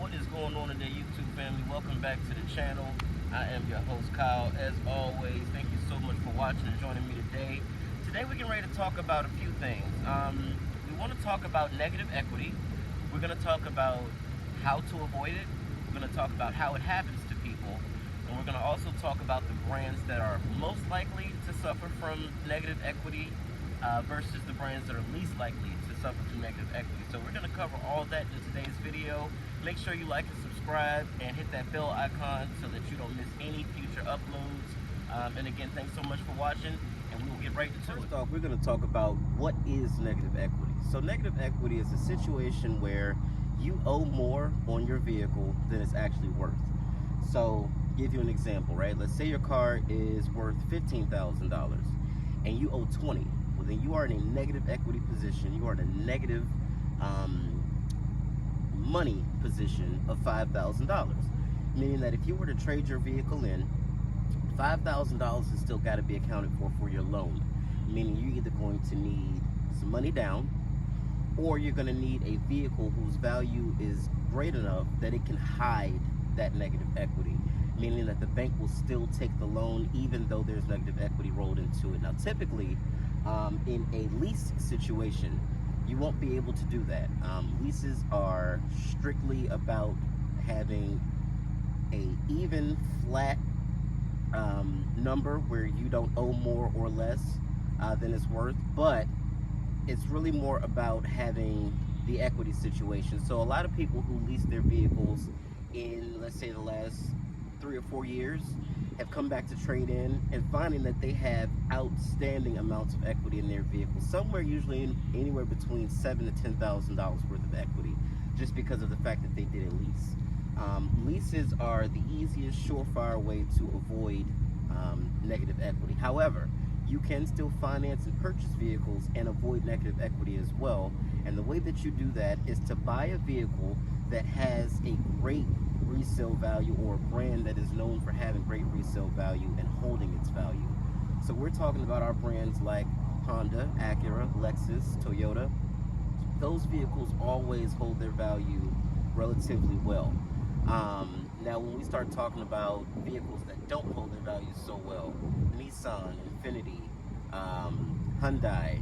What is going on today, YouTube family? Welcome back to the channel. I am your host, Kyle. As always, thank you so much for watching and joining me today. Today we're getting ready to talk about a few things. We want to talk about negative equity. We're going to talk about how to avoid it. We're going to talk about how it happens to people. And we're going to also talk about the brands that are most likely to suffer from negative equity versus the brands that are least likely to suffer from negative equity. So we're going to cover all that in today's video. Make sure you like and subscribe and hit that bell icon so that you don't miss any future uploads. And again, thanks so much for watching, and we will get right into it. First off, we're going to talk about what is negative equity. So negative equity is a situation where you owe more on your vehicle than it's actually worth. So give you an example, right? Let's say your car is worth $15,000 and you owe 20. Well, then you are in a negative equity position. You are in a negative money position of $5,000. Meaning that if you were to trade your vehicle in, $5,000 has still got to be accounted for your loan. Meaning you're either going to need some money down, or you're going to need a vehicle whose value is great enough that it can hide that negative equity. Meaning that the bank will still take the loan even though there's negative equity rolled into it. Now typically, in a lease situation, you won't be able to do that. Leases are strictly about having a even, flat number where you don't owe more or less than it's worth, but it's really more about having the equity situation. So a lot of people who lease their vehicles in, let's say, the last 3 or 4 years have come back to trade in and finding that they have outstanding amounts of equity in their vehicle, somewhere usually anywhere between $7,000 to $10,000 worth of equity, just because of the fact that they did a lease. Leases are the easiest, surefire way to avoid negative equity. However, you can still finance and purchase vehicles and avoid negative equity as well. And the way that you do that is to buy a vehicle that has a great resale value, or a brand that is known for having great resale value and holding its value. So we're talking about our brands like Honda, Acura, Lexus, Toyota. Those vehicles always hold their value relatively well. Now when we start talking about vehicles that don't hold their value so well, Nissan, Infiniti, Hyundai,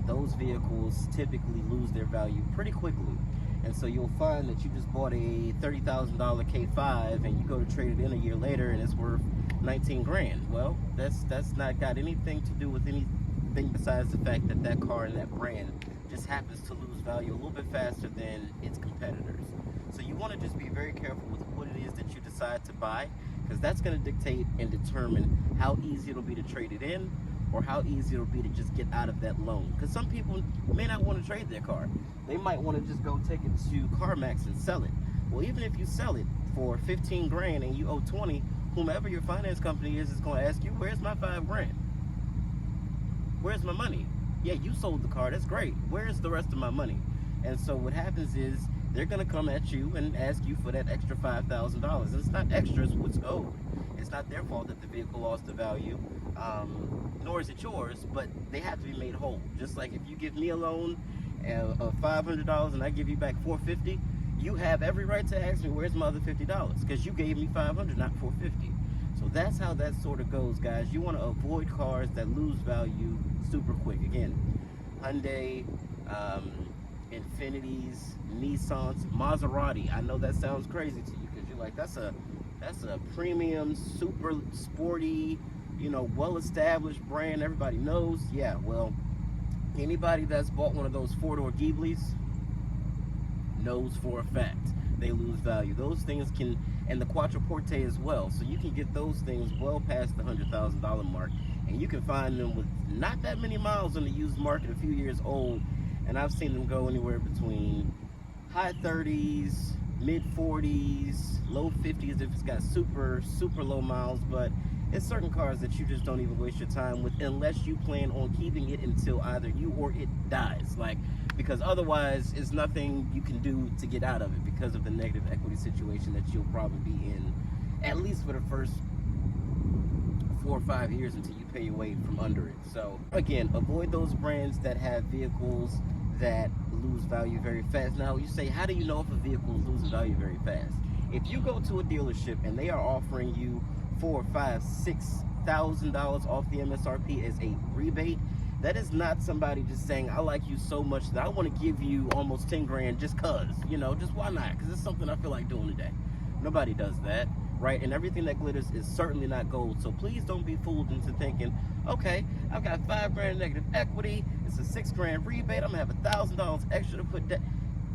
those vehicles typically lose their value pretty quickly. And so you'll find that you just bought a $30,000 K5 and you go to trade it in a year later and it's worth 19 grand. Well, that's not got anything to do with anything besides the fact that that car and that brand just happens to lose value a little bit faster than its competitors. So you want to just be very careful with what it is that you decide to buy, because that's going to dictate and determine how easy it'll be to trade it in, or how easy it'll be to just get out of that loan. Because some people may not want to trade their car. They might want to just go take it to CarMax and sell it. Well, even if you sell it for 15 grand and you owe 20, whomever your finance company is going to ask you, where's my 5 grand? Where's my money? Yeah, you sold the car, that's great. Where's the rest of my money? And so what happens is they're going to come at you and ask you for that extra $5,000. It's not extra, it's what's owed. It's not their fault that the vehicle lost the value. Nor is it yours, but they have to be made whole. Just like if you give me a loan of $500 and I give you back $450, you have every right to ask me, where's my other $50? Because you gave me $500, not $450. So that's how that sort of goes, guys. You want to avoid cars that lose value super quick. Again, Hyundai, Infinitis, Nissans, Maserati. I know that sounds crazy to you because you're like, that's a premium, super sporty, you know, well-established brand everybody knows. Yeah, well, anybody that's bought one of those four-door Ghiblis knows for a fact they lose value. Those things can, and the Quattroporte as well, so you can get those things well past the $100,000 mark, and you can find them with not that many miles on the used market, a few years old, and I've seen them go anywhere between high 30s, mid 40s, low 50s if it's got super low miles. But it's certain cars that you just don't even waste your time with unless you plan on keeping it until either you or it dies. Like, because otherwise it's nothing you can do to get out of it because of the negative equity situation that you'll probably be in, at least for the first 4 or 5 years until you pay your way from under it. So again, avoid those brands that have vehicles that lose value very fast. Now, you say, how do you know if a vehicle is losing value very fast? If you go to a dealership and they are offering you $4, $5, $6,000 off the MSRP as a rebate, that is not somebody just saying, I like you so much that I want to give you almost 10 grand just cause, just why not? Because it's something I feel like doing today. Nobody does that, right? And everything that glitters is certainly not gold. So please don't be fooled into thinking, okay, I've got 5 grand negative equity, it's a 6 grand rebate, I'm gonna have $1,000 extra to put that.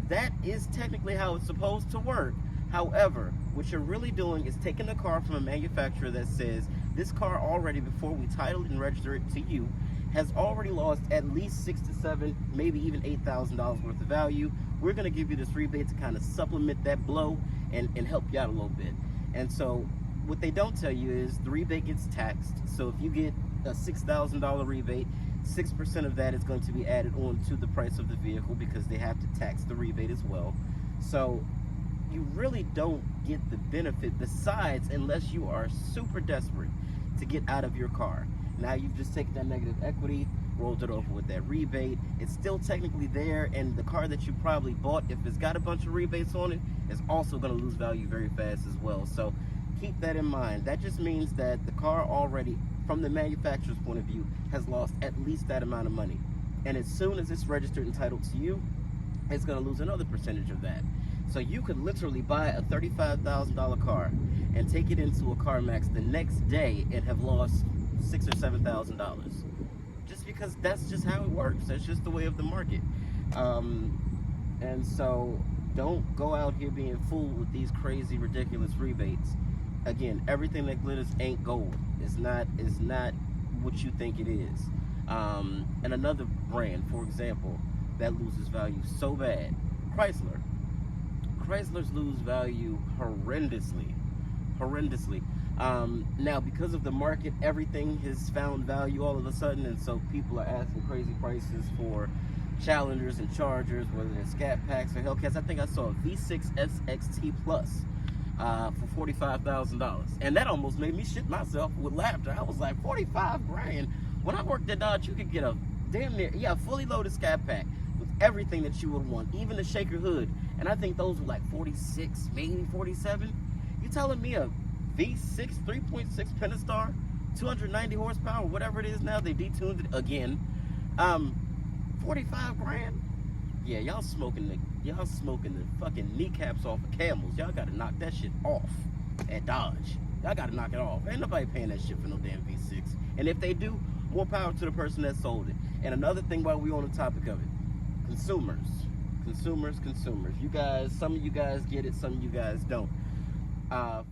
That is technically how it's supposed to work. However, what you're really doing is taking the car from a manufacturer that says, this car already, before we title and register it to you, has already lost at least $6,000 to $7,000, maybe even $8,000 worth of value. We're going to give you this rebate to kind of supplement that blow and help you out a little bit. And so what they don't tell you is the rebate gets taxed. So if you get a $6,000 rebate, 6% of that is going to be added on to the price of the vehicle because they have to tax the rebate as well. So you really don't get the benefit besides unless you are super desperate to get out of your car. Now you've just taken that negative equity, rolled it over with that rebate. It's still technically there, and the car that you probably bought, if it's got a bunch of rebates on it, is also going to lose value very fast as well. So keep that in mind. That just means that the car already, from the manufacturer's point of view, has lost at least that amount of money. And as soon as it's registered and titled to you, it's going to lose another percentage of that. So you could literally buy a $35,000 car and take it into a CarMax the next day and have lost $6,000 or $7,000, just because that's just how it works. That's just the way of the market. And so don't go out here being fooled with these crazy, ridiculous rebates. Again, everything that glitters ain't gold. It's not what you think it is. And another brand, for example, that loses value so bad, Chrysler. Chryslers lose value horrendously. Now, because of the market, everything has found value all of a sudden, and so people are asking crazy prices for Challengers and Chargers, whether they're Scat Packs or Hellcats. I think I saw a V6 SXT Plus for $45,000, and that almost made me shit myself with laughter. I was like, 45 grand? When I worked at Dodge, you could get a damn near, fully loaded Scat Pack with everything that you would want, even the shaker hood, and I think those were like 46, maybe 47. You telling me a V6 3.6 Pentastar, 290 horsepower, whatever it is now, they detuned it again, 45 grand? Yeah, y'all smoking the fucking kneecaps off of camels. Y'all gotta knock that shit off at Dodge. Y'all gotta knock it off. Ain't nobody paying that shit for no damn V6. And if they do, more power to the person that sold it. And another thing while we on the topic of it, consumers. You guys, some of you guys get it, some of you guys don't. For